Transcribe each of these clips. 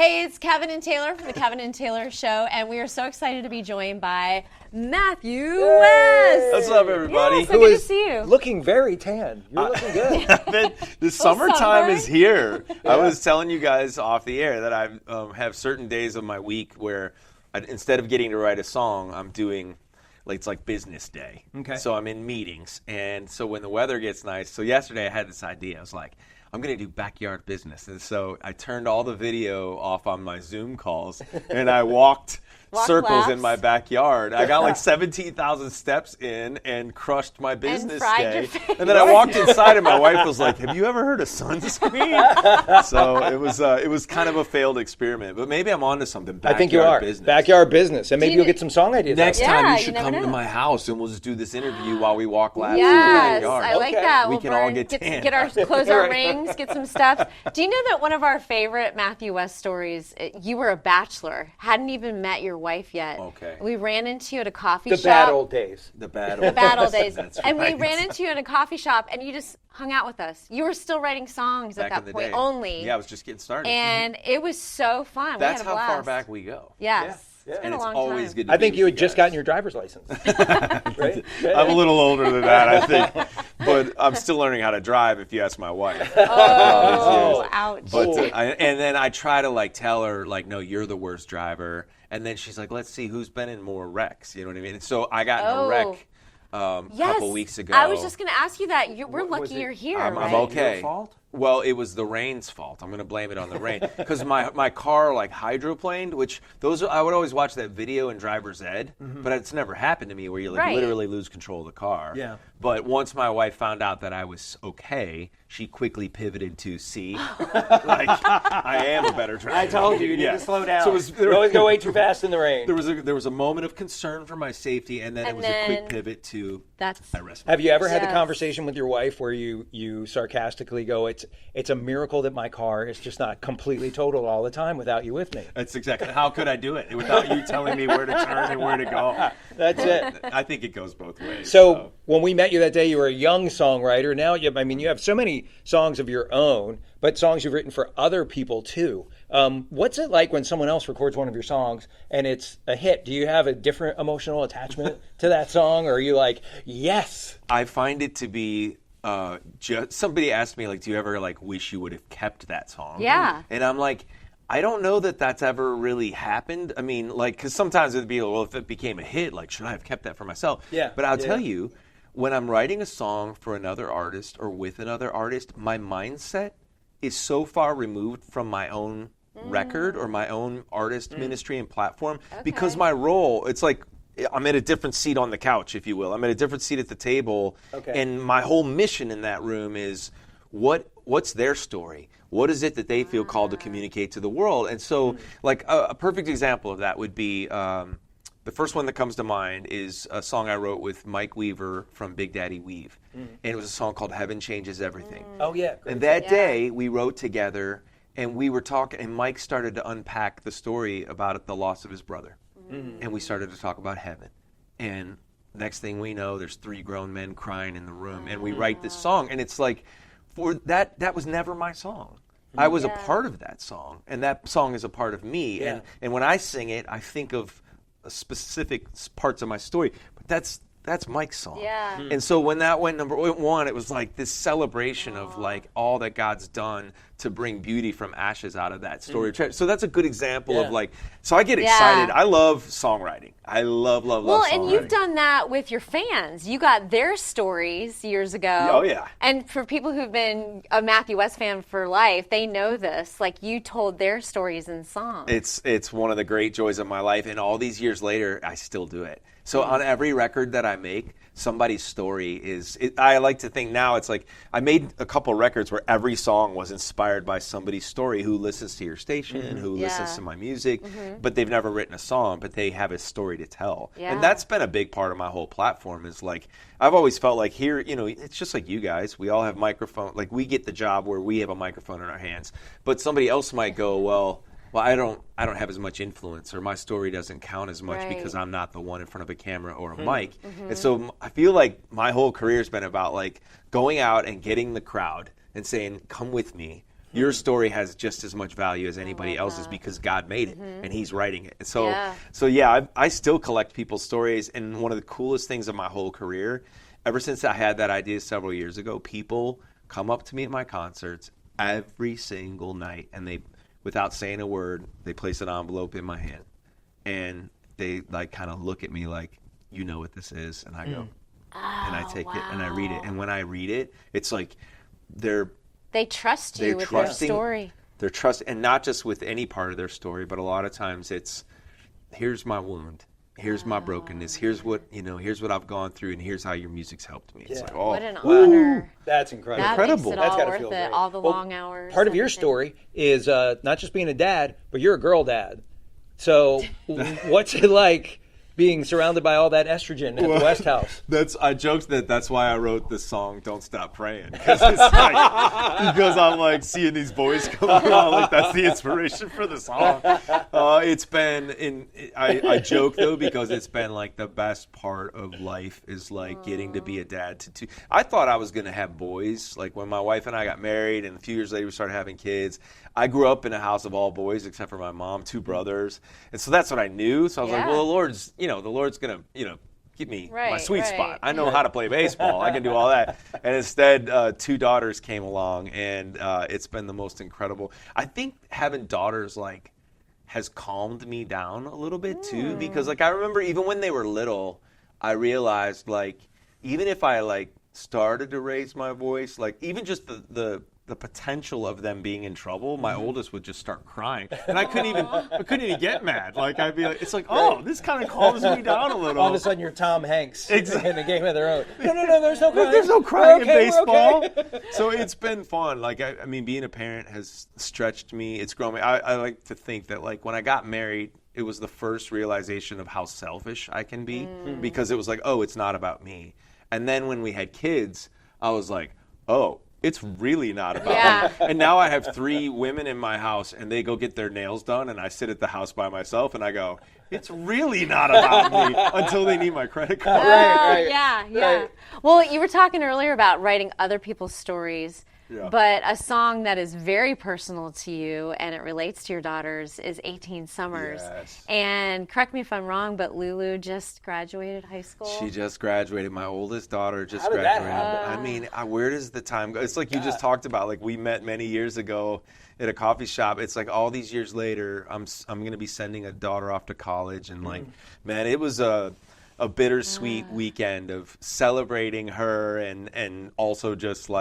Hey, it's Kevin and Taylor from the Kevin and Taylor Show, and we are so excited to be joined by Matthew West. What's up, everybody? Yeah, so good to see you. Looking very tan. You're looking good. The summertime is here. Yeah. I was telling you guys off the air that I have certain days of my week where instead of getting to write a song, I'm doing, like, it's like business day. Okay. So I'm in meetings. And so when the weather gets nice, so yesterday I had this idea. I was like, I'm going to do backyard business. And so I turned all the video off on my Zoom calls and I walked circles in my backyard. I got like 17,000 steps in and crushed my business day. And then I walked inside and my wife was like, "Have you ever heard of sunscreen?" So it was kind of a failed experiment, but maybe I'm onto something. I think you are. Business. Backyard business. And maybe you'll get some song ideas. Next time Yeah, you should come to my house and we'll just do this interview while we walk laps in the Yes, backyard. I like that. We can all get tan. Get our close our rings, get some steps. Do you know that one of our favorite Matthew West stories? You were a bachelor, hadn't even met your wife yet. Okay. We ran into you at a coffee The shop. bad old days. The bad old days. That's And we right. ran into you at a coffee shop, and you just hung out with us. You were still writing songs Back at in that the point day. only. Yeah, I was just getting started. And it was so fun. That's we had a how blast. far back we go. Yes. Yeah. It's been And a it's long always time. good to I think be you with had just guys. gotten your driver's license. Right? I'm a little older than that, I think. But I'm still learning how to drive, if you ask my wife. Oh, ouch. But and then I try to like tell her like, no, you're the worst driver. And then she's like, let's see who's been in more wrecks. You know what I mean? And so I got in a wreck a couple weeks ago. I was just going to ask you that. We're Was lucky it- you're here, I'm right? okay. Your fault? Well, it was the rain's fault. I'm going to blame it on the rain because my car like hydroplaned, which I would always watch that video in driver's ed, but it's never happened to me where you like Right. literally lose control of the car. Yeah. But once my wife found out that I was okay, she quickly pivoted to C. Like I am a better driver. I told you need Yeah. to slow down. So you always go way too fast in the rain. there was a moment of concern for my safety, and then it was a quick pivot to I rest. Have you ever had the Yes. conversation with your wife where you sarcastically go, it's a miracle that my car is just not completely totaled all the time without you with me? That's exactly. How could I do it without you telling me where to turn and where to go? That's it. I think it goes both ways. So when we met you that day, you were a young songwriter. Now, you have so many songs of your own, but songs you've written for other people too. What's it like when someone else records one of your songs and it's a hit? Do you have a different emotional attachment to that song, or are you like, yes? I find it to be just somebody asked me like, do you ever like wish you would have kept that song? Yeah. And I'm like, I don't know that that's ever really happened. I mean, like, because sometimes it'd be, well, if it became a hit, like, should I have kept that for myself? Yeah. But I'll tell you, when I'm writing a song for another artist or with another artist, my mindset is so far removed from my own record or my own artist ministry and platform because my role, it's like I'm at a different seat on the couch, if you will. I'm at a different seat at the table, and my whole mission in that room is what's their story? What is it that they feel called to communicate to the world? And so, like, a perfect example of that would be the first one that comes to mind is a song I wrote with Mike Weaver from Big Daddy Weave. And it was a song called Heaven Changes Everything. Oh, yeah. Great. And that day, we wrote together, and we were talking, and Mike started to unpack the story about the loss of his brother. And we started to talk about heaven. And next thing we know, there's 3 grown men crying in the room. And we write this song, and it's like, for that was never my song. I was a part of that song, and that song is a part of me. Yeah. And when I sing it, I think of specific parts of my story. But that's Mike's song. Yeah. And so when that went number 1, it was like this celebration of like all that God's done to bring beauty from ashes out of that story. So that's a good example of like, so I get excited. I love songwriting. I love songwriting. Well, and you've done that with your fans. You got their stories years ago. Oh, yeah. And for people who've been a Matthew West fan for life, they know this. Like, you told their stories in songs. It's one of the great joys of my life, and all these years later, I still do it. So on every record that I make, somebody's story is, I like to think now it's like, I made a couple records where every song was inspired by somebody's story who listens to your station, who listens to my music, but they've never written a song, but they have a story to tell. Yeah. And that's been a big part of my whole platform is like, I've always felt like here, it's just like you guys, we all have microphone, like we get the job where we have a microphone in our hands, but somebody else might go, well, I don't have as much influence, or my story doesn't count as much because I'm not the one in front of a camera or a mic. And so I feel like my whole career has been about like going out and getting the crowd and saying, come with me. Your story has just as much value as anybody love else's that. because God made it and He's writing it. And so, Yeah. I still collect people's stories. And one of the coolest things of my whole career, ever since I had that idea several years ago, people come up to me at my concerts every single night, and they, without saying a word, they place an envelope in my hand, and they like kind of look at me like, you know what this is, and I go, and I take it and I read it, and when I read it, it's like They trust you they're with their trusting- story. they're trust, and not just with any part of their story, but a lot of times it's, here's my wound, here's my brokenness, here's what I've gone through, and here's how your music's helped me. It's Yeah. like, oh, What an honor. That's incredible. That Incredible. makes it That's all gotta worth feel it. great. All the Well, long hours. Part of your everything. story is not just being a dad, but you're a girl dad. So what's it like being surrounded by all that estrogen at the West House? I joked that's why I wrote this song, "Don't Stop Praying," because it's like, because I'm like seeing these boys come around, like that's the inspiration for the song. It's been I joke though because it's been like the best part of life is like getting to be a dad to two. I thought I was gonna have boys, like when my wife and I got married, and a few years later we started having kids. I grew up in a house of all boys except for my mom, 2 brothers, and so that's what I knew. So I was like, well, the Lord's gonna, give me my sweet spot. I know how to play baseball. I can do all that. And instead, 2 daughters came along, and it's been the most incredible. I think having daughters has calmed me down a little bit too, because I remember even when they were little, I realized even if I started to raise my voice, even just the potential of them being in trouble, my oldest would just start crying, and I couldn't even get mad. I'd be like, it's like, oh, this kind of calms me down a little. All of a sudden, you're Tom Hanks in a game of their own. No, there's no crying. There's no crying We're okay, in baseball. we're okay. So it's been fun. I mean, being a parent has stretched me. It's grown me. I like to think that when I got married, it was the first realization of how selfish I can be, because it was like, oh, it's not about me. And then when we had kids, I was like, oh, it's really not about me. And now I have 3 women in my house, and they go get their nails done, and I sit at the house by myself, and I go, it's really not about me, until they need my credit card. Right. Yeah. Right. Well, you were talking earlier about writing other people's stories, Yeah. but a song that is very personal to you and it relates to your daughters is 18 Summers. Yes. And correct me if I'm wrong, but Lulu just graduated high school. She just graduated. My oldest daughter just How did that graduated. happen? I mean, where does the time go? It's like you just talked about. We met many years ago at a coffee shop. It's like all these years later, I'm going to be sending a daughter off to college, and man, it was a bittersweet weekend of celebrating her and also just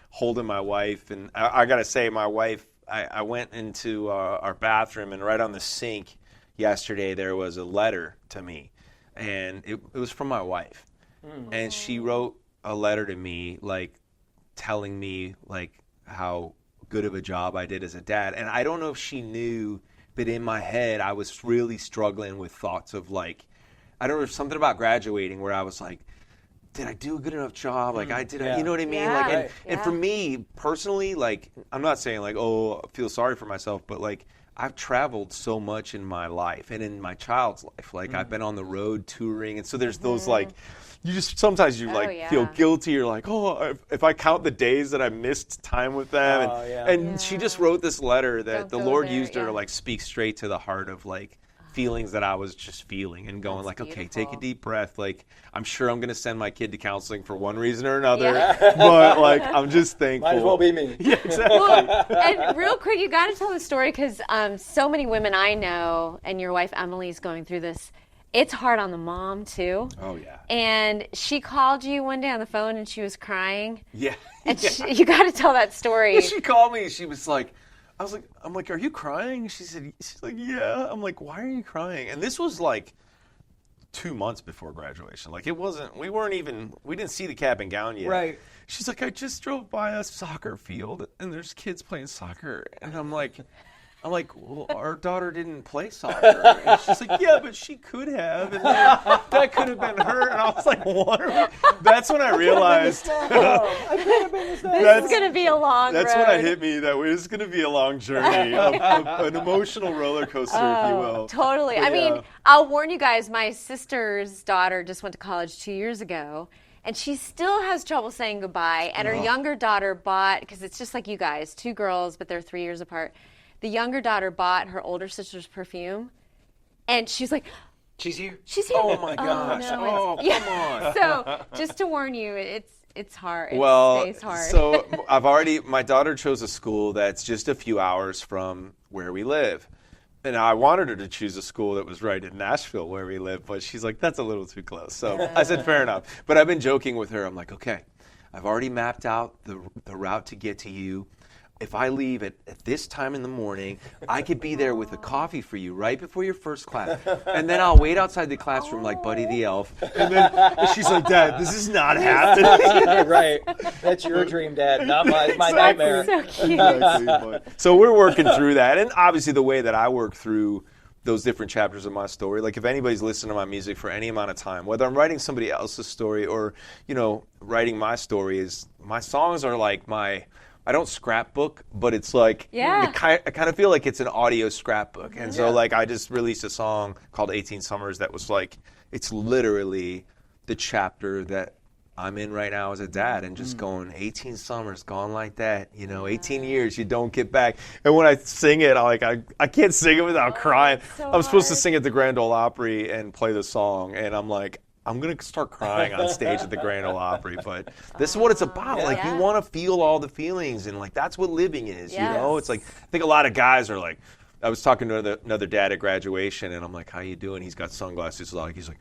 holding my wife. And I got to say, my wife, I went into our bathroom, and right on the sink yesterday there was a letter to me, and it was from my wife. And she wrote a letter to me telling me how good of a job I did as a dad. And I don't know if she knew, but in my head I was really struggling with thoughts of I don't know, something about graduating where I was like, did I do a good enough job? You know what I mean? Yeah. And for me personally, I'm not saying I feel sorry for myself, but I've traveled so much in my life and in my child's life. I've been on the road touring, and so there's those you just sometimes you feel guilty. You're like, oh, if I count the days that I missed time with them, and she just wrote this letter that the Lord used her to speak straight to the heart of feelings that I was just feeling, and going That's okay, beautiful. take a deep breath. I'm sure I'm going to send my kid to counseling for one reason or another, but I'm just thankful. Might as well be me. Yeah, exactly. Well, and real quick, you got to tell the story because so many women I know, and your wife Emily's going through this. It's hard on the mom too. Oh yeah. And she called you one day on the phone, and she was crying. Yeah. And you got to tell that story. She called me. She was like, I'm like, are you crying? She's like, yeah. I'm like, why are you crying? And this was 2 months before graduation. It wasn't, we didn't see the cap and gown yet. Right. She's like, I just drove by a soccer field, and there's kids playing soccer. And I'm like, well, our daughter didn't play soccer. And she's like, yeah, but she could have, and that could have been her. And I was like, what are we? That's when I realized. This is going to be a long road. That's when it hit me that this is going to be a long journey, an emotional roller coaster, if you will. Totally. But I mean, I'll warn you guys, my sister's daughter just went to college 2 years ago, And she still has trouble saying goodbye. And her younger daughter bought, because it's just like you guys, 2 girls, but they're 3 years apart. The younger daughter bought her older sister's perfume. And she's like, She's here. she's here. Oh my gosh! no, Come on! So just to warn you, it's hard. It Well, stays hard. so my daughter chose a school that's just a few hours from where we live. And I wanted her to choose a school that was right in Nashville where we live, but she's like, that's a little too close. So I said, fair enough. But I've been joking with her. I'm like, okay, I've already mapped out the route to get to you. If I leave at this time in the morning, I could be there with a coffee for you right before your first class. And then I'll wait outside the classroom like Buddy the Elf. And then she's like, Dad, this is not happening. Right. That's your dream, Dad, not my nightmare. So cute. Exactly. So we're working through that. And obviously the way that I work through those different chapters of my story, like if anybody's listening to my music for any amount of time, whether I'm writing somebody else's story or, writing my story, is my songs are like I don't scrapbook, but it's like, Yeah. I kind of feel like it's an audio scrapbook. And so like I just released a song called 18 Summers that was like, it's literally the chapter that I'm in right now as a dad, and just going 18 summers gone like that, 18 years you don't get back. And when I sing it, I can't sing it without crying. so I'm supposed to hard. sing at the Grand Ole Opry and play the song, and I'm like, I'm going to start crying on stage at the Grand Ole Opry, but this is what it's about. Like, you want to feel all the feelings, and like that's what living is, Yes. It's like, I think a lot of guys are like, I was talking to another dad at graduation, and I'm like, how you doing? He's got sunglasses on. He's like,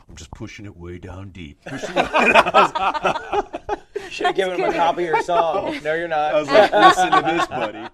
I'm just pushing it way down deep. Should have given him a copy of your song. No, you're not. I was like, listen to this, buddy.